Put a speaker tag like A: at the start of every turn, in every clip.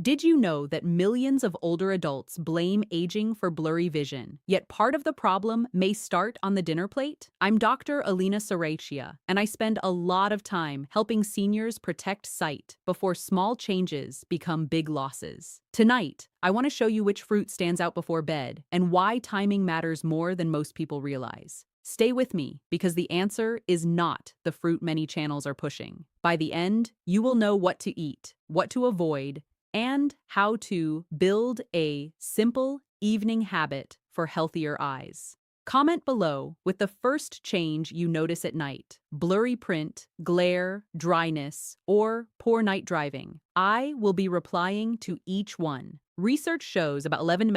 A: Did you know that millions of older adults blame aging for blurry vision, yet part of the problem may start on the dinner plate? I'm Dr. Alina Serratia, and I spend a lot of time helping seniors protect sight before small changes become big losses. Tonight, I want to show you which fruit stands out before bed and why timing matters more than most people realize. Stay with me, because the answer is not the fruit many channels are pushing. By the end, you will know what to eat, what to avoid, and how to build a simple evening habit for healthier eyes. Comment below with the first change you notice at night: blurry print, glare, dryness, or poor night driving. I will be replying to each one. Research shows about 11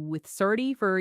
A: with 30 for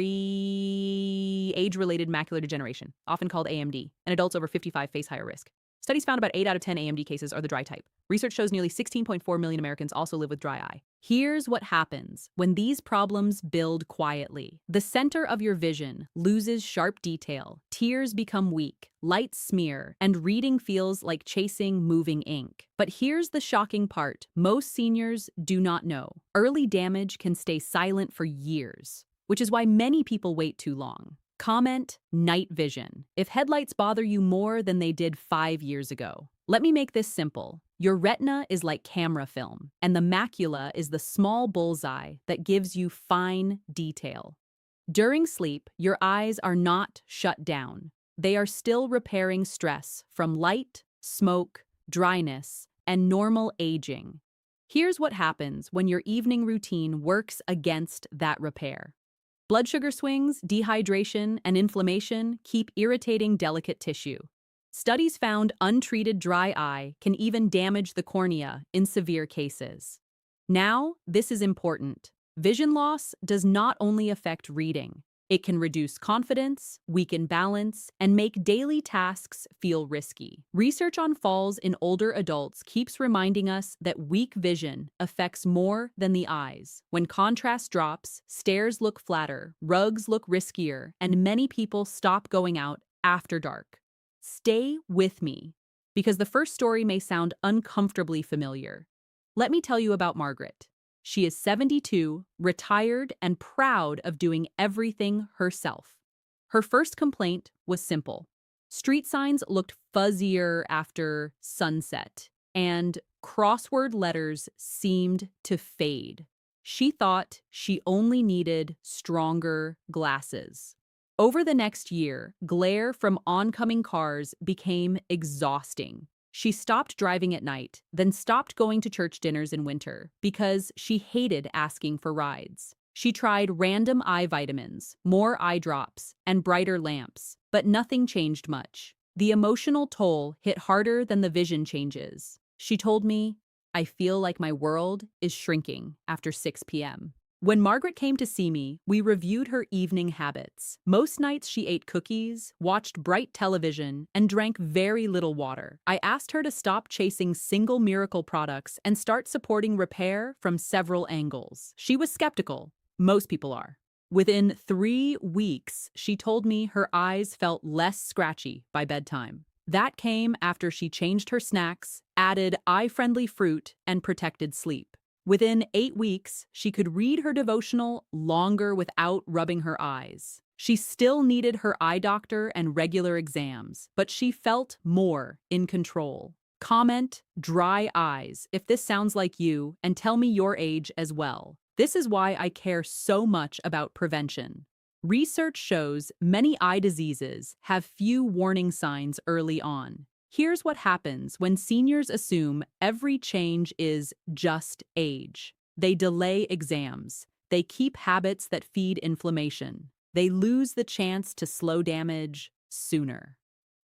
A: age-related macular degeneration, often called AMD, and adults over 55 face higher risk. Studies found about 8 out of 10 AMD cases are the dry type. Research shows nearly 16.4 million Americans also live with dry eye. Here's what happens when these problems build quietly. The center of your vision loses sharp detail, tears become weak, lights smear, and reading feels like chasing moving ink. But here's the shocking part most seniors do not know. Early damage can stay silent for years, which is why many people wait too long. Comment night vision if headlights bother you more than they did 5 years ago. Let me make this simple. Your retina is like camera film, and the macula is the small bullseye that gives you fine detail. During sleep, your eyes are not shut down. They are still repairing stress from light, smoke, dryness, and normal aging. Here's what happens when your evening routine works against that repair. Blood sugar swings, dehydration, and inflammation keep irritating delicate tissue. Studies found untreated dry eye can even damage the cornea in severe cases. Now, this is important. Vision loss does not only affect reading. It can reduce confidence, weaken balance, and make daily tasks feel risky. Research on falls in older adults keeps reminding us that weak vision affects more than the eyes. When contrast drops, stairs look flatter, rugs look riskier, and many people stop going out after dark. Stay with me, because the first story may sound uncomfortably familiar. Let me tell you about Margaret. She is 72, retired, and proud of doing everything herself. Her first complaint was simple. Street signs looked fuzzier after sunset, and crossword letters seemed to fade. She thought she only needed stronger glasses. Over the next year, glare from oncoming cars became exhausting. She stopped driving at night, then stopped going to church dinners in winter because she hated asking for rides. She tried random eye vitamins, more eye drops, and brighter lamps, but nothing changed much. The emotional toll hit harder than the vision changes. She told me, "I feel like my world is shrinking after 6 p.m." When Margaret came to see me, we reviewed her evening habits. Most nights she ate cookies, watched bright television, and drank very little water. I asked her to stop chasing single miracle products and start supporting repair from several angles. She was skeptical. Most people are. Within 3 weeks, she told me her eyes felt less scratchy by bedtime. That came after she changed her snacks, added eye-friendly fruit, and protected sleep. Within 8 weeks, she could read her devotional longer without rubbing her eyes. She still needed her eye doctor and regular exams, but she felt more in control. Comment dry eyes if this sounds like you, and tell me your age as well. This is why I care so much about prevention. Research shows many eye diseases have few warning signs early on. Here's what happens when seniors assume every change is just age. They delay exams. They keep habits that feed inflammation. They lose the chance to slow damage sooner.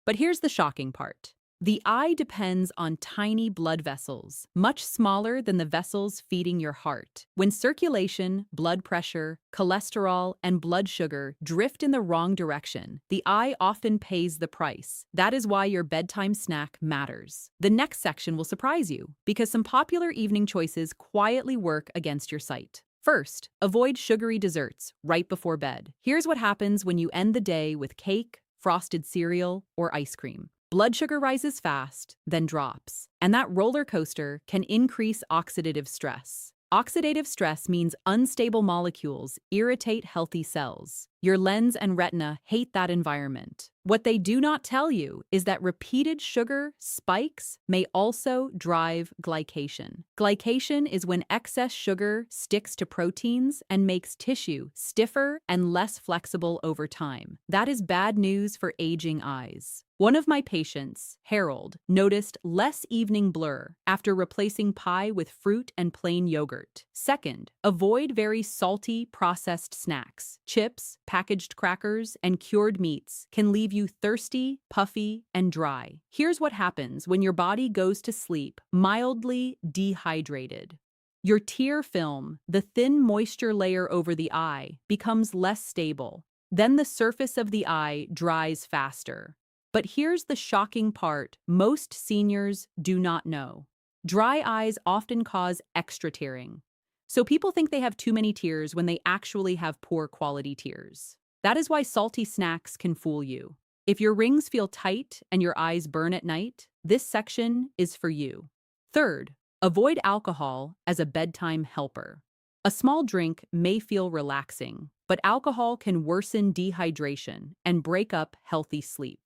A: But here's the shocking part. The eye depends on tiny blood vessels, much smaller than the vessels feeding your heart. When circulation, blood pressure, cholesterol, and blood sugar drift in the wrong direction, the eye often pays the price. That is why your bedtime snack matters. The next section will surprise you, because some popular evening choices quietly work against your sight. First, avoid sugary desserts right before bed. Here's what happens when you end the day with cake, frosted cereal, or ice cream. Blood sugar rises fast, then drops, and that roller coaster can increase oxidative stress. Oxidative stress means unstable molecules irritate healthy cells. Your lens and retina hate that environment. What they do not tell you is that repeated sugar spikes may also drive glycation. Glycation is when excess sugar sticks to proteins and makes tissue stiffer and less flexible over time. That is bad news for aging eyes. One of my patients, Harold, noticed less evening blur after replacing pie with fruit and plain yogurt. Second, avoid very salty processed snacks. Chips, packaged crackers, and cured meats can leave you thirsty, puffy, and dry. Here's what happens when your body goes to sleep mildly dehydrated. Your tear film, the thin moisture layer over the eye, becomes less stable. Then the surface of the eye dries faster. But here's the shocking part most seniors do not know. Dry eyes often cause extra tearing. So people think they have too many tears when they actually have poor quality tears. That is why salty snacks can fool you. If your rings feel tight and your eyes burn at night, this section is for you. Third, avoid alcohol as a bedtime helper. A small drink may feel relaxing, but alcohol can worsen dehydration and break up healthy sleep.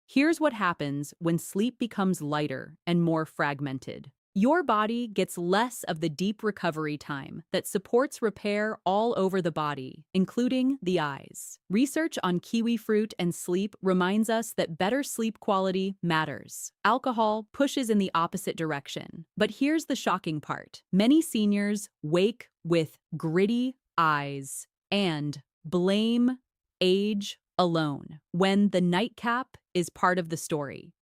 A: Here's what happens when sleep becomes lighter and more fragmented. Your body gets less of the deep recovery time that supports repair all over the body, including the eyes. Research on kiwi fruit and sleep reminds us that better sleep quality matters. Alcohol pushes in the opposite direction. But here's the shocking part. Many seniors wake with gritty eyes and blame age alone when the nightcap is part of the story.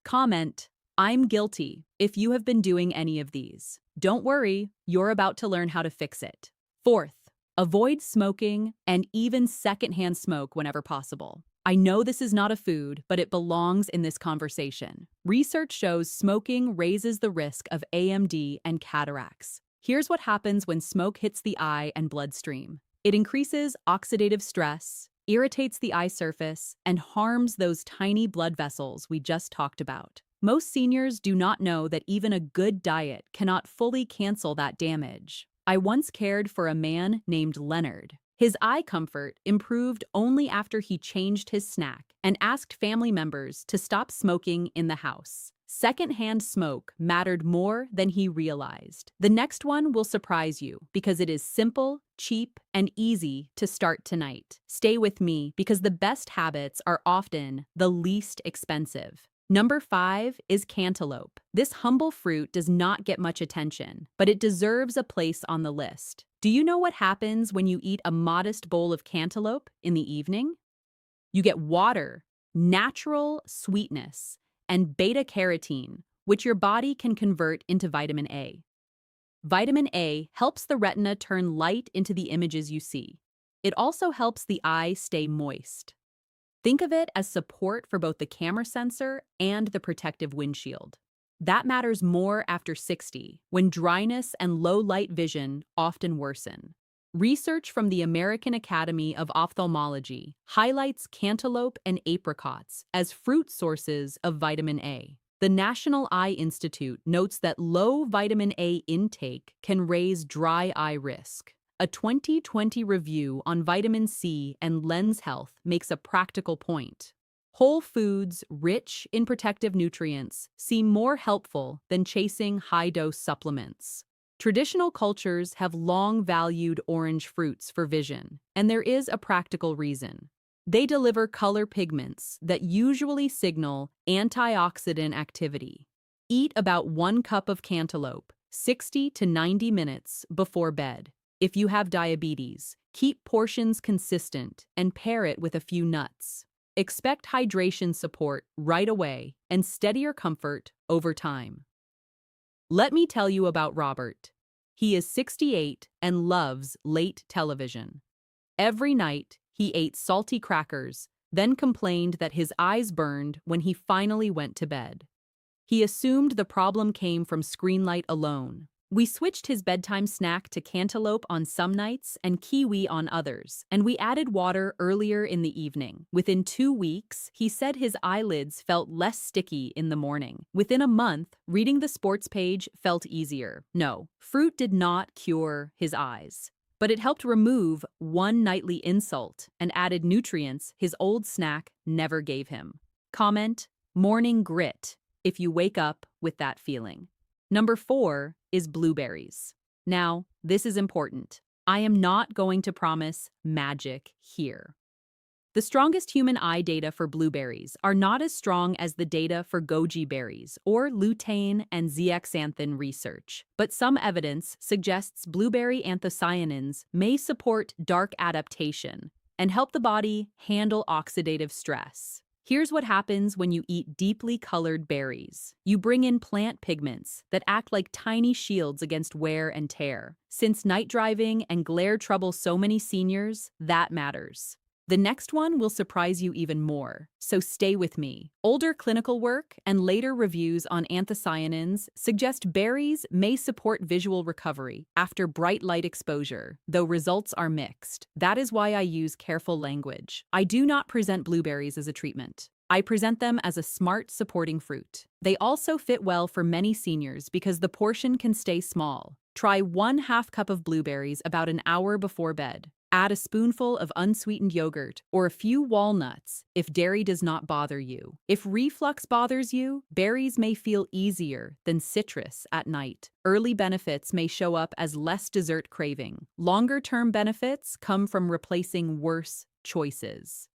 A: Comment, "I'm guilty," if you have been doing any of these. Don't worry, you're about to learn how to fix it. Fourth, avoid smoking and even secondhand smoke whenever possible. I know this is not a food, but it belongs in this conversation. Research shows smoking raises the risk of AMD and cataracts. Here's what happens when smoke hits the eye and bloodstream. It increases oxidative stress, irritates the eye surface, and harms those tiny blood vessels we just talked about. Most seniors do not know that even a good diet cannot fully cancel that damage. I once cared for a man named Leonard. His eye comfort improved only after he changed his snack and asked family members to stop smoking in the house. Secondhand smoke mattered more than he realized. The next one will surprise you because it is simple, cheap, and easy to start tonight. Stay with me because the best habits are often the least expensive. Number 5 is cantaloupe. This humble fruit does not get much attention, but it deserves a place on the list. Do you know what happens when you eat a modest bowl of cantaloupe in the evening? You get water, natural sweetness, and beta-carotene, which your body can convert into vitamin A. Vitamin A helps the retina turn light into the images you see. It also helps the eye stay moist. Think of it as support for both the camera sensor and the protective windshield. That matters more after 60, when dryness and low light vision often worsen. Research from the American Academy of Ophthalmology highlights cantaloupe and apricots as fruit sources of vitamin A. The National Eye Institute notes that low vitamin A intake can raise dry eye risk. A 2020 review on vitamin C and lens health makes a practical point. Whole foods rich in protective nutrients seem more helpful than chasing high-dose supplements. Traditional cultures have long valued orange fruits for vision, and there is a practical reason. They deliver color pigments that usually signal antioxidant activity. Eat about 1 cup of cantaloupe 60 to 90 minutes before bed. If you have diabetes, keep portions consistent and pair it with a few nuts. Expect hydration support right away and steadier comfort over time. Let me tell you about Robert. He is 68 and loves late television. Every night, he ate salty crackers, then complained that his eyes burned when he finally went to bed. He assumed the problem came from screen light alone, We switched his bedtime snack to cantaloupe on some nights and kiwi on others, and we added water earlier in the evening. Within 2 weeks, he said his eyelids felt less sticky in the morning. Within a month, reading the sports page felt easier. No, fruit did not cure his eyes, but it helped remove one nightly insult and added nutrients his old snack never gave him. Comment, morning grit, if you wake up with that feeling. Number 4 is blueberries. Now, this is important. I am not going to promise magic here. The strongest human eye data for blueberries are not as strong as the data for goji berries or lutein and zeaxanthin research, but some evidence suggests blueberry anthocyanins may support dark adaptation and help the body handle oxidative stress. Here's what happens when you eat deeply colored berries. You bring in plant pigments that act like tiny shields against wear and tear. Since night driving and glare trouble so many seniors, that matters. The next one will surprise you even more, so stay with me. Older clinical work and later reviews on anthocyanins suggest berries may support visual recovery after bright light exposure, though results are mixed. That is why I use careful language. I do not present blueberries as a treatment. I present them as a smart supporting fruit. They also fit well for many seniors because the portion can stay small. Try 1/2 cup of blueberries about an hour before bed. Add a spoonful of unsweetened yogurt or a few walnuts if dairy does not bother you. If reflux bothers you, berries may feel easier than citrus at night. Early benefits may show up as less dessert craving. Longer-term benefits come from replacing worse choices.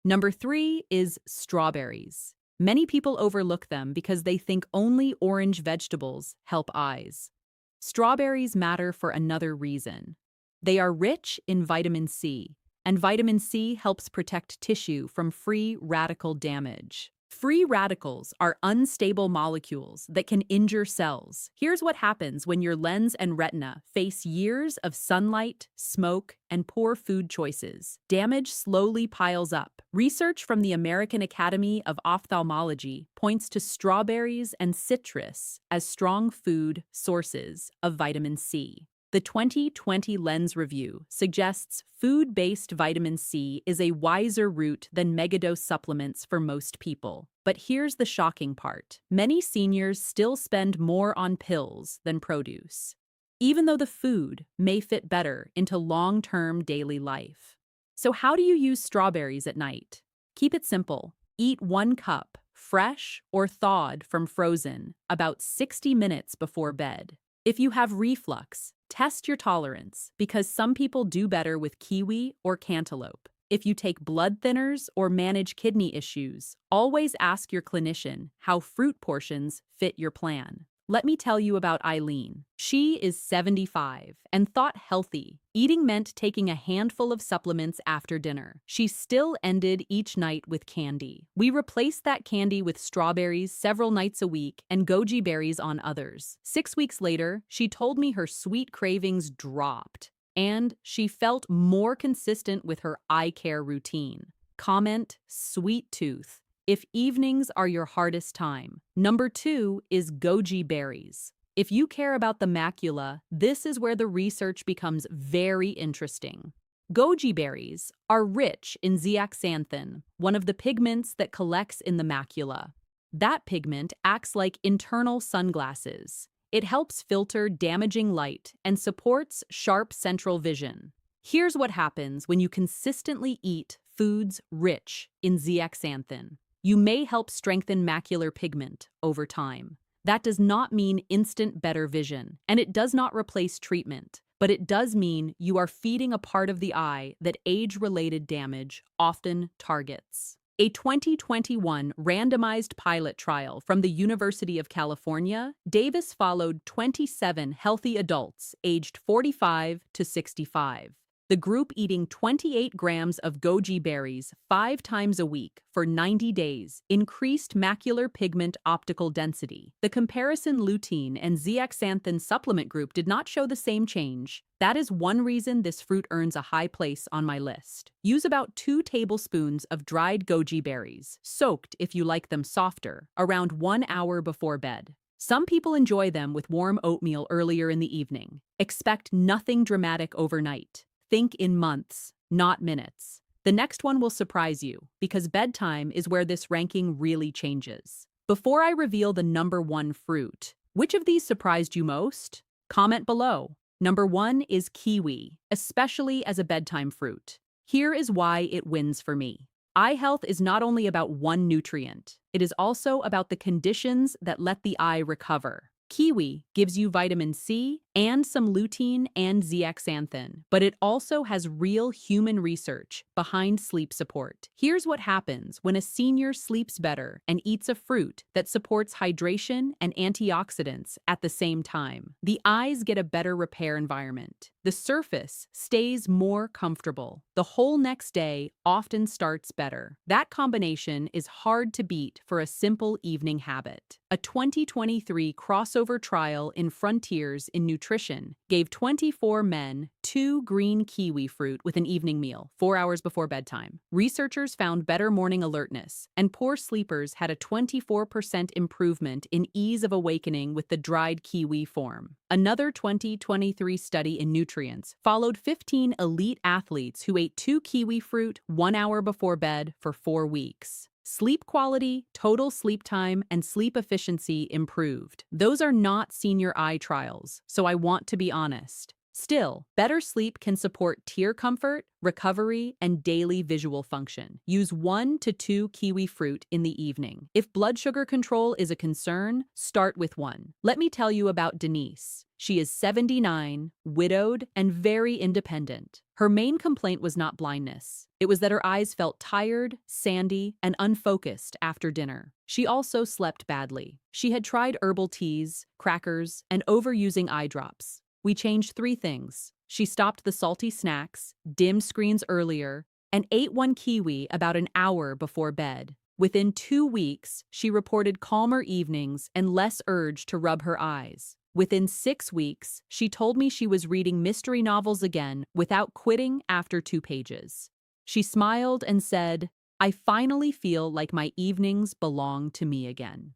A: Number 3 is strawberries. Many people overlook them because they think only orange vegetables help eyes. Strawberries matter for another reason. They are rich in vitamin C, and vitamin C helps protect tissue from free radical damage. Free radicals are unstable molecules that can injure cells. Here's what happens when your lens and retina face years of sunlight, smoke, and poor food choices. Damage slowly piles up. Research from the American Academy of Ophthalmology points to strawberries and citrus as strong food sources of vitamin C. The 2020 Lens Review suggests food-based vitamin C is a wiser route than megadose supplements for most people. But here's the shocking part. Many seniors still spend more on pills than produce, even though the food may fit better into long-term daily life. So how do you use strawberries at night? Keep it simple. Eat 1 cup, fresh or thawed from frozen, about 60 minutes before bed. If you have reflux, test your tolerance because some people do better with kiwi or cantaloupe. If you take blood thinners or manage kidney issues, always ask your clinician how fruit portions fit your plan. Let me tell you about Eileen. She is 75 and thought healthy. Eating meant taking a handful of supplements after dinner. She still ended each night with candy. We replaced that candy with strawberries several nights a week and goji berries on others. 6 weeks later, she told me her sweet cravings dropped, and she felt more consistent with her eye care routine. Comment, sweet tooth, if evenings are your hardest time. Number 2 is goji berries. If you care about the macula, this is where the research becomes very interesting. Goji berries are rich in zeaxanthin, one of the pigments that collects in the macula. That pigment acts like internal sunglasses. It helps filter damaging light and supports sharp central vision. Here's what happens when you consistently eat foods rich in zeaxanthin. You may help strengthen macular pigment over time. That does not mean instant better vision, and it does not replace treatment, but it does mean you are feeding a part of the eye that age-related damage often targets. A 2021 randomized pilot trial from the University of California, Davis followed 27 healthy adults aged 45 to 65. The group eating 28 grams of goji berries 5 times a week for 90 days increased macular pigment optical density. The comparison lutein and zeaxanthin supplement group did not show the same change. That is one reason this fruit earns a high place on my list. Use about 2 tablespoons of dried goji berries, soaked if you like them softer, around 1 hour before bed. Some people enjoy them with warm oatmeal earlier in the evening. Expect nothing dramatic overnight. Think in months, not minutes. The next one will surprise you, because bedtime is where this ranking really changes. Before I reveal the number one fruit, which of these surprised you most? Comment below. Number one is kiwi, especially as a bedtime fruit. Here is why it wins for me. Eye health is not only about one nutrient, it is also about the conditions that let the eye recover. Kiwi gives you vitamin C and some lutein and zeaxanthin, but it also has real human research behind sleep support. Here's what happens when a senior sleeps better and eats a fruit that supports hydration and antioxidants at the same time. The eyes get a better repair environment. The surface stays more comfortable. The whole next day often starts better. That combination is hard to beat for a simple evening habit. A 2023 crossover trial in Frontiers in Nutrition gave 24 men 2 green kiwi fruit with an evening meal, 4 hours before bedtime. Researchers found better morning alertness, and poor sleepers had a 24% improvement in ease of awakening with the dried kiwi form. Another 2023 study in Nutrients followed 15 elite athletes who ate 2 kiwi fruit 1 hour before bed for 4 weeks. Sleep quality, total sleep time, and sleep efficiency improved. Those are not senior eye trials, so I want to be honest. Still, better sleep can support tear comfort, recovery, and daily visual function. Use 1 to 2 kiwi fruit in the evening. If blood sugar control is a concern, start with 1. Let me tell you about Denise. She is 79, widowed, and very independent. Her main complaint was not blindness. It was that her eyes felt tired, sandy, and unfocused after dinner. She also slept badly. She had tried herbal teas, crackers, and overusing eye drops. We changed 3 things. She stopped the salty snacks, dimmed screens earlier, and ate 1 kiwi about an hour before bed. Within 2 weeks, she reported calmer evenings and less urge to rub her eyes. Within 6 weeks, she told me she was reading mystery novels again without quitting after 2 pages. She smiled and said, "I finally feel like my evenings belong to me again."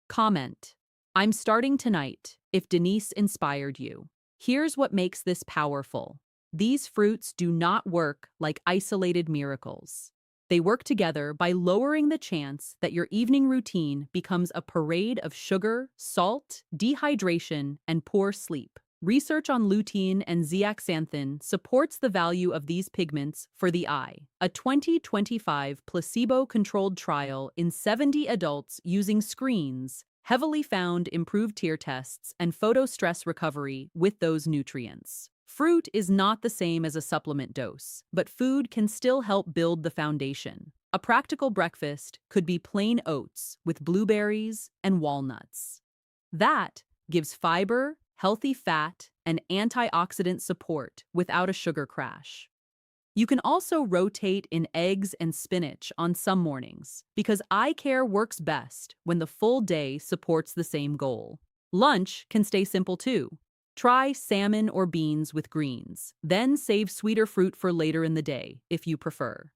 A: Comment: I'm starting tonight, if Denise inspired you. Here's what makes this powerful. These fruits do not work like isolated miracles. They work together by lowering the chance that your evening routine becomes a parade of sugar, salt, dehydration, and poor sleep. Research on lutein and zeaxanthin supports the value of these pigments for the eye. A 2025 placebo-controlled trial in 70 adults using screens heavily found improved tear tests and photo stress recovery with those nutrients. Fruit is not the same as a supplement dose, but food can still help build the foundation. A practical breakfast could be plain oats with blueberries and walnuts. That gives fiber, healthy fat, and antioxidant support without a sugar crash. You can also rotate in eggs and spinach on some mornings, because eye care works best when the full day supports the same goal. Lunch can stay simple too. Try salmon or beans with greens, then save sweeter fruit for later in the day, if you prefer.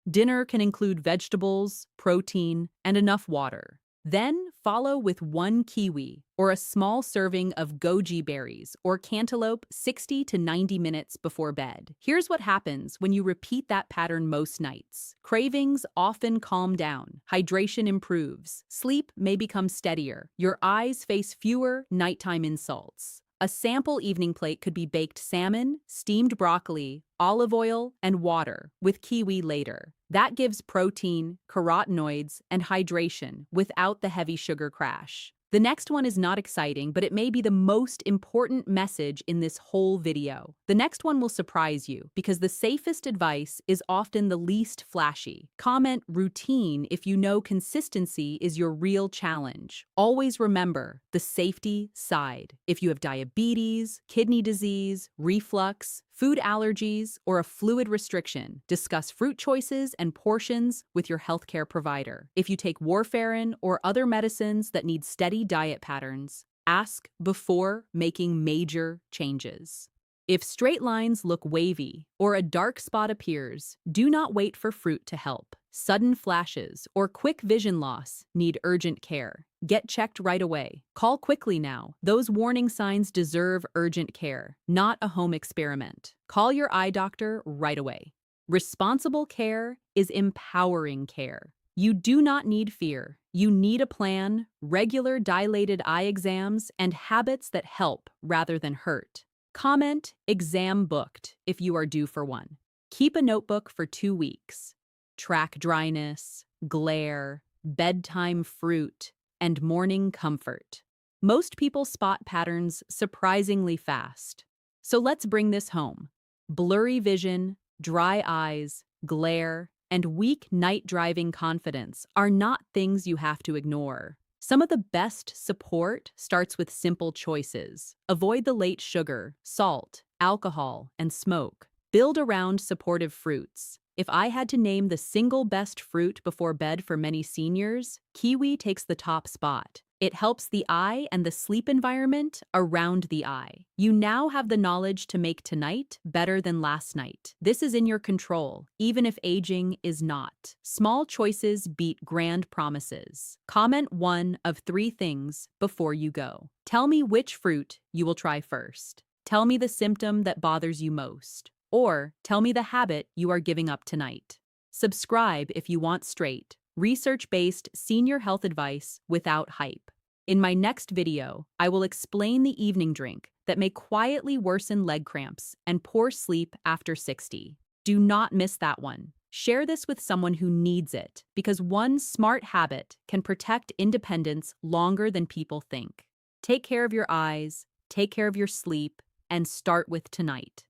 A: Dinner can include vegetables, protein, and enough water. Then follow with 1 kiwi or a small serving of goji berries or cantaloupe 60 to 90 minutes before bed. Here's what happens when you repeat that pattern most nights. Cravings often calm down, hydration improves, sleep may become steadier, your eyes face fewer nighttime insults. A sample evening plate could be baked salmon, steamed broccoli, olive oil, and water, with kiwi later. That gives protein, carotenoids, and hydration without the heavy sugar crash. The next one is not exciting, but it may be the most important message in this whole video. The next one will surprise you, because the safest advice is often the least flashy. Comment routine if you know consistency is your real challenge. Always remember the safety side. If you have diabetes, kidney disease, reflux, food allergies, or a fluid restriction, discuss fruit choices and portions with your healthcare provider. If you take warfarin or other medicines that need steady diet patterns, ask before making major changes. If straight lines look wavy or a dark spot appears, do not wait for fruit to help. Sudden flashes or quick vision loss need urgent care. Get checked right away. Call quickly now. Those warning signs deserve urgent care, not a home experiment. Call your eye doctor right away. Responsible care is empowering care. You do not need fear. You need a plan, regular dilated eye exams, and habits that help rather than hurt. Comment exam booked if you are due for one. Keep a notebook for 2 weeks. Track dryness, glare, bedtime fruit, and morning comfort. Most people spot patterns surprisingly fast. So let's bring this home. Blurry vision, dry eyes, glare, and weak night driving confidence are not things you have to ignore. Some of the best support starts with simple choices. Avoid the late sugar, salt, alcohol, and smoke. Build around supportive fruits. If I had to name the single best fruit before bed for many seniors, kiwi takes the top spot. It helps the eye and the sleep environment around the eye. You now have the knowledge to make tonight better than last night. This is in your control, even if aging is not. Small choices beat grand promises. Comment 1 of 3 things before you go. Tell me which fruit you will try first. Tell me the symptom that bothers you most. Or tell me the habit you are giving up tonight. Subscribe if you want straight, research-based senior health advice without hype. In my next video, I will explain the evening drink that may quietly worsen leg cramps and poor sleep after 60. Do not miss that one. Share this with someone who needs it, because one smart habit can protect independence longer than people think. Take care of your eyes, take care of your sleep, and start with tonight.